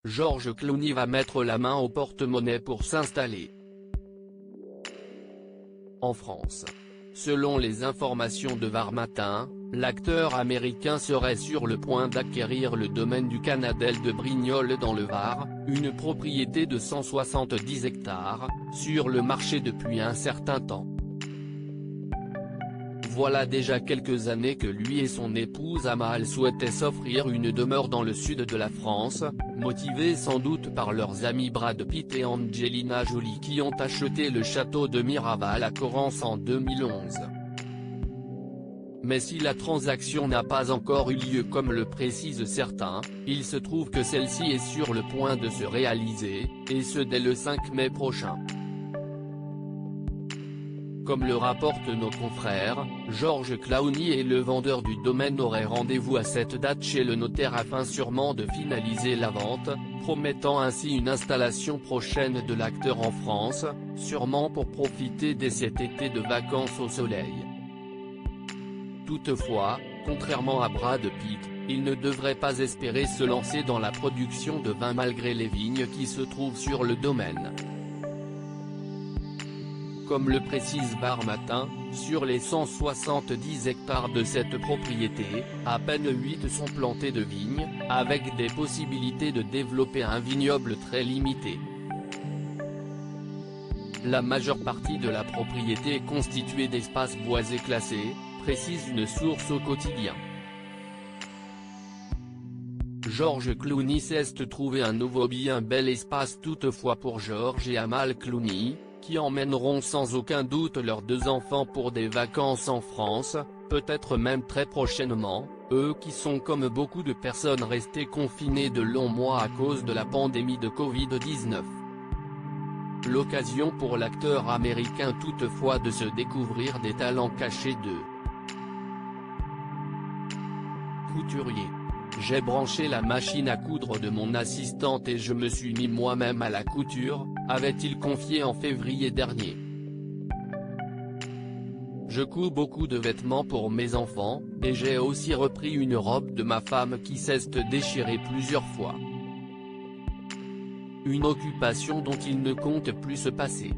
George Clooney va mettre la main au porte-monnaie pour s'installer en France. Selon les informations de Var Matin, l'acteur américain serait sur le point d'acquérir le domaine du Canadel de Brignoles dans le Var, une propriété de 170 hectares, sur le marché depuis un certain temps. Voilà déjà quelques années que lui et son épouse Amal souhaitaient s'offrir une demeure dans le sud de la France, motivés sans doute par leurs amis Brad Pitt et Angelina Jolie qui ont acheté le château de Miraval à Correns en 2011. Mais si la transaction n'a pas encore eu lieu comme le précisent certains, il se trouve que celle-ci est sur le point de se réaliser, et ce dès le 5 mai prochain. Comme le rapportent nos confrères, George Clooney et le vendeur du domaine auraient rendez-vous à cette date chez le notaire afin sûrement de finaliser la vente, promettant ainsi une installation prochaine de l'acteur en France, sûrement pour profiter dès cet été de vacances au soleil. Toutefois, contrairement à Brad Pitt, il ne devrait pas espérer se lancer dans la production de vin malgré les vignes qui se trouvent sur le domaine. Comme le précise Var Matin, sur les 170 hectares de cette propriété, à peine 8 sont plantés de vignes, avec des possibilités de développer un vignoble très limité. La majeure partie de la propriété est constituée d'espaces boisés classés, précise une source au quotidien. George Clooney s'est trouvé un nouveau bien bel espace toutefois pour George et Amal Clooney, qui emmèneront sans aucun doute leurs 2 enfants pour des vacances en France, peut-être même très prochainement, eux qui sont comme beaucoup de personnes restées confinées de longs mois à cause de la pandémie de Covid-19. L'occasion pour l'acteur américain toutefois de se découvrir des talents cachés de couturier. J'ai branché la machine à coudre de mon assistante et je me suis mis moi-même à la couture, avait-il confié en février dernier. Je couds beaucoup de vêtements pour mes enfants, et j'ai aussi repris une robe de ma femme qui s'est déchirée plusieurs fois. Une occupation dont il ne compte plus se passer.